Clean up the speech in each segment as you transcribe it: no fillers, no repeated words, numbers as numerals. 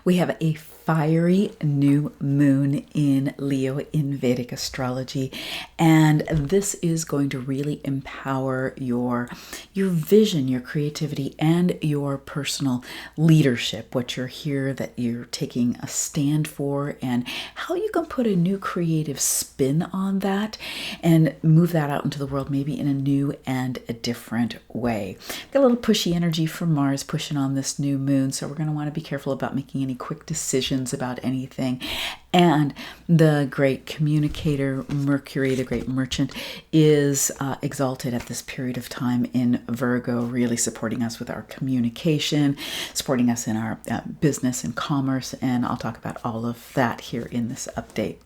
We have a fiery new moon in Leo in Vedic astrology, and this is going to really empower your vision, your creativity, and your personal leadership, what you're here that you're taking a stand for, and how you can put a new creative spin on that and move that out into the world maybe in a new and a different way. Got a little pushy energy from Mars pushing on this new moon, so we're going to want to be careful about making any quick decisions about anything. And the great communicator Mercury, the great merchant, is exalted at this period of time in Virgo, really supporting us with our communication, supporting us in our business and commerce, and I'll talk about all of that here in this update.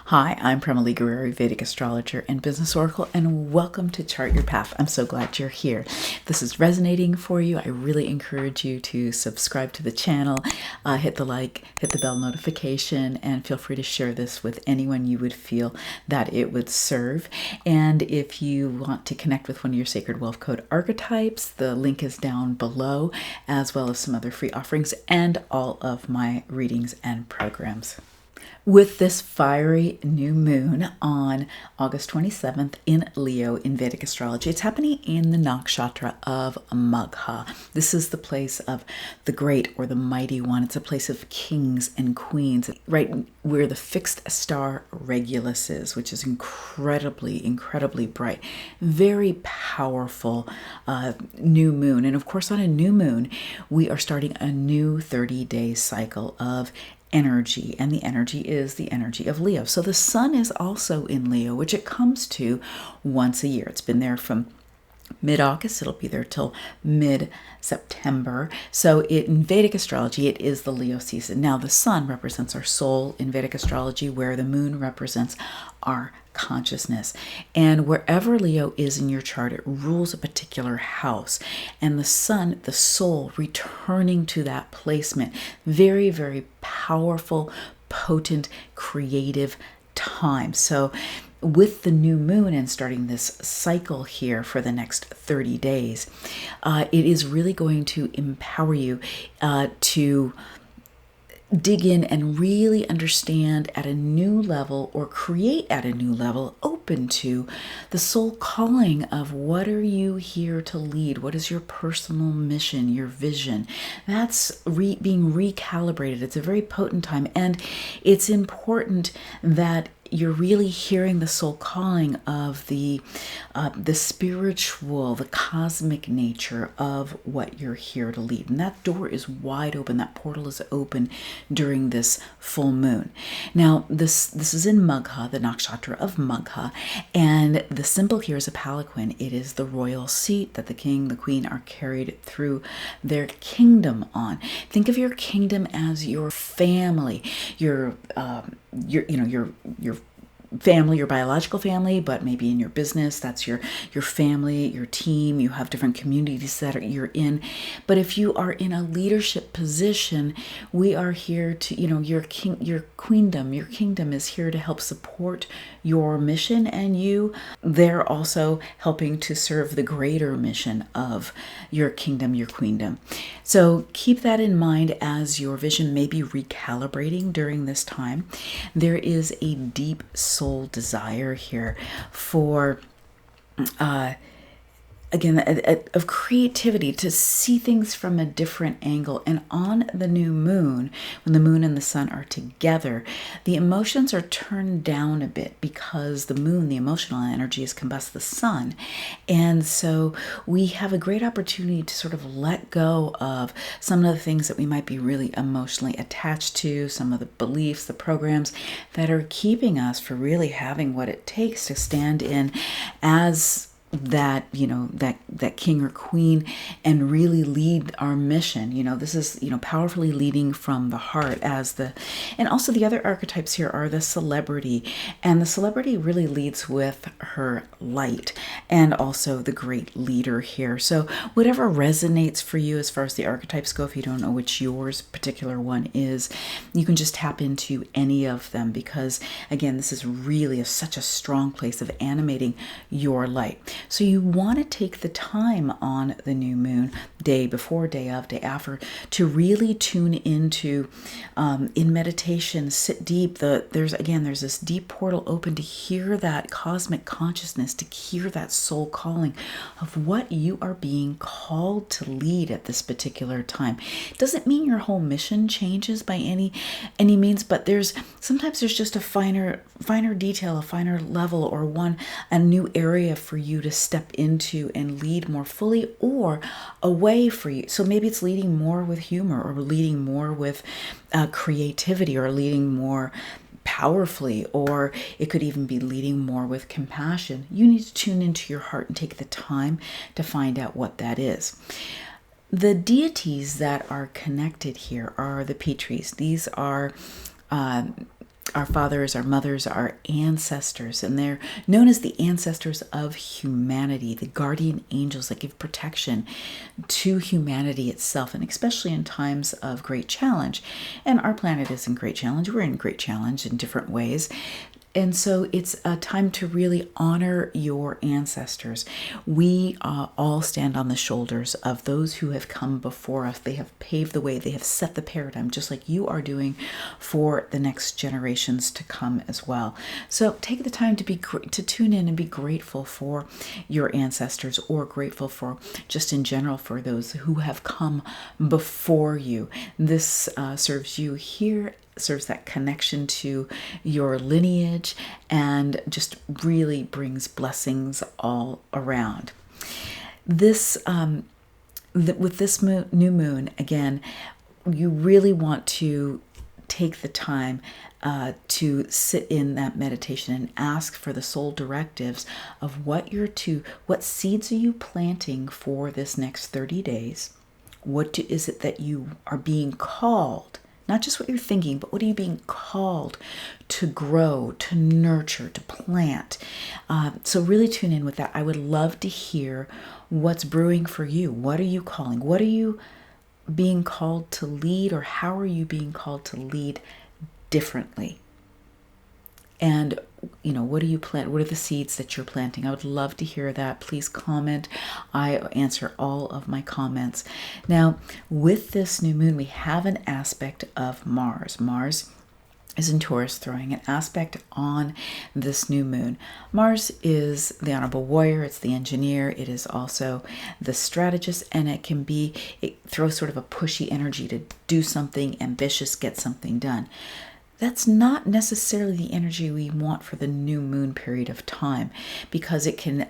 Hi, I'm Prema Gurreri, Vedic Astrologer and Business Oracle, and welcome to Chart Your Path. I'm so glad you're here. If this is resonating for you, I really encourage you to subscribe to the channel, hit the like, hit the bell notification, and feel free to share this with anyone you would feel that it would serve. And if you want to connect with one of your Sacred Wealth Code Archetypes, the link is down below, as well as some other free offerings and all of my readings and programs. With this fiery new moon on August 27th in Leo in Vedic astrology, it's happening in the nakshatra of Magha. This is the place of the great or the mighty one. It's a place of kings and queens, right where the fixed star Regulus is, which is incredibly, incredibly bright. Very powerful new moon. And of course, on a new moon, we are starting a new 30-day cycle of energy, and the energy is the energy of Leo. So the sun is also in Leo, which it comes to once a year. It's been there from mid-August. It'll be there till mid-September. So in Vedic astrology, it is the Leo season. Now, the sun represents our soul in Vedic astrology, where the moon represents our consciousness. And wherever Leo is in your chart, it rules a particular house. And the sun, the soul, returning to that placement. Very, very powerful, potent, creative time. So with the new moon and starting this cycle here for the next 30 days, it is really going to empower you to dig in and really understand at a new level, or create at a new level, open to the soul calling of what are you here to lead? What is your personal mission, your vision? That's being recalibrated. It's a very potent time, and it's important that you're really hearing the soul calling of the spiritual, the cosmic nature of what you're here to lead. And that door is wide open. That portal is open during this full moon. Now, this is in Magha, the nakshatra of Magha, and the symbol here is a palanquin. It is the royal seat that the king, the queen are carried through their kingdom on. Think of your kingdom as your family, your family, your biological family, but maybe in your business, that's your family, your team. You have different communities that you're in. But if you are in a leadership position, we are here to, your queendom, your kingdom is here to help support your mission, and they're also helping to serve the greater mission of your kingdom, your queendom. So keep that in mind as your vision may be recalibrating during this time. There is a deep soul desire here for again, of creativity, to see things from a different angle. And on the new moon, when the moon and the sun are together, the emotions are turned down a bit, because the moon, the emotional energy, is combust the sun. And so we have a great opportunity to sort of let go of some of the things that we might be really emotionally attached to, some of the beliefs, the programs that are keeping us from really having what it takes to stand in as that king or queen and really lead our mission. This is powerfully leading from the heart. And also the other archetypes here are the celebrity, and the celebrity really leads with her light, and also the great leader here. So whatever resonates for you as far as the archetypes go, if you don't know which yours particular one is, you can just tap into any of them, because again, this is really such a strong place of animating your light. So you want to take the time on the new moon, day before, day of, day after, to really tune into, in meditation, sit deep. There's this deep portal open to hear that cosmic consciousness, to hear that soul calling of what you are being called to lead at this particular time. Doesn't mean your whole mission changes by any means, but sometimes there's just a finer detail, a finer level, or a new area for you to step into and lead more fully, or a way for you. So maybe it's leading more with humor, or leading more with creativity, or leading more powerfully, or it could even be leading more with compassion. You need to tune into your heart and take the time to find out what that is. The deities that are connected here are the Pitris. These are our fathers, our mothers, our ancestors, and they're known as the ancestors of humanity, the guardian angels that give protection to humanity itself, and especially in times of great challenge. And our planet is in great challenge. We're in great challenge in different ways. And so it's a time to really honor your ancestors. We all stand on the shoulders of those who have come before us. They have paved the way. They have set the paradigm, just like you are doing for the next generations to come as well. So take the time to tune in and be grateful for your ancestors, or grateful for, just in general, for those who have come before you. This serves you here, serves that connection to your lineage, and just really brings blessings all around. This with this new moon, again, you really want to take the time to sit in that meditation and ask for the soul directives of what seeds are you planting for this next 30 days? What is it that you are being called? Not just what you're thinking, but what are you being called to grow, to nurture, to plant? So really tune in with that. I would love to hear what's brewing for you. What are you calling? What are you being called to lead, or how are you being called to lead differently? And what do you plant? What are the seeds that you're planting? I would love to hear that. Please comment. I answer all of my comments. Now, with this new moon, we have an aspect of Mars. Mars is in Taurus, throwing an aspect on this new moon. Mars is the honorable warrior. It's the engineer. It is also the strategist, and it throws sort of a pushy energy to do something ambitious, get something done. That's not necessarily the energy we want for the new moon period of time, because it can,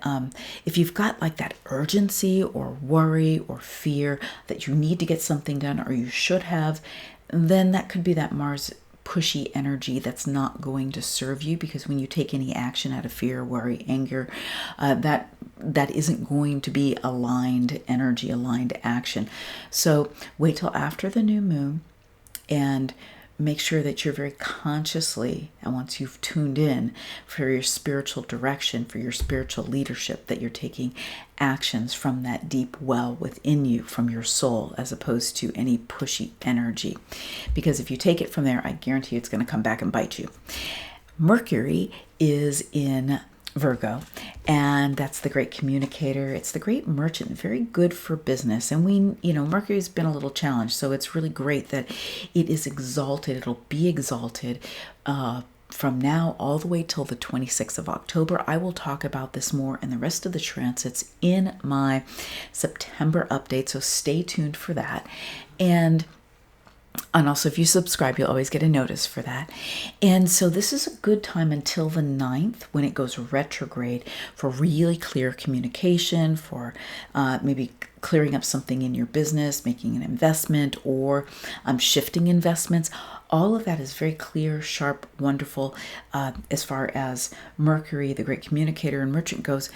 if you've got like that urgency or worry or fear that you need to get something done, or you should have, then that could be that Mars pushy energy that's not going to serve you, because when you take any action out of fear, worry, anger, that isn't going to be aligned energy, aligned action. So wait till after the new moon and make sure that you're very consciously, and once you've tuned in for your spiritual direction, for your spiritual leadership, that you're taking actions from that deep well within you, from your soul, as opposed to any pushy energy. Because if you take it from there, I guarantee you it's going to come back and bite you. Mercury is in Virgo, and that's the great communicator. It's the great merchant, very good for business. And Mercury's been a little challenged, so it's really great that it is exalted. It'll be exalted from now all the way till the 26th of October. I will talk about this more and the rest of the transits in my September update, so stay tuned for that. And also, if you subscribe, you'll always get a notice for that. And so this is a good time until the 9th, when it goes retrograde, for really clear communication, for maybe clearing up something in your business, making an investment, or shifting investments. All of that is very clear, sharp, wonderful, as far as Mercury, the great communicator and merchant, goes.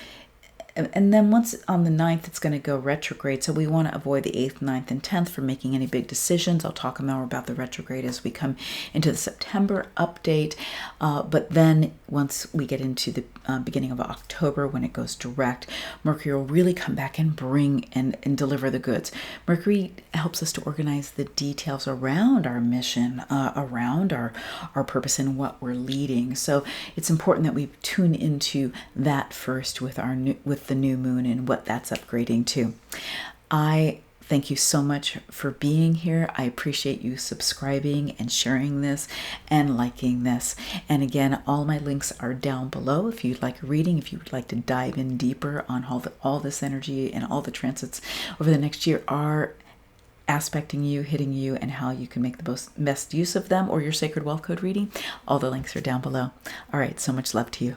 And then once on the 9th, it's going to go retrograde. So we want to avoid the 8th, 9th, and 10th for making any big decisions. I'll talk more about the retrograde as we come into the September update. But then once we get into the beginning of October, when it goes direct, Mercury will really come back and bring and deliver the goods. Mercury helps us to organize the details around our mission, around our purpose and what we're leading. So it's important that we tune into that first with the new moon and what that's upgrading to. I thank you so much for being here. I appreciate you subscribing and sharing this and liking this. And again, all my links are down below if you'd like a reading, if you would like to dive in deeper on all this energy and all the transits over the next year are aspecting you, hitting you, and how you can make the best use of them, or your Sacred Wealth Code reading. All the links are down below. All right, so much love to you.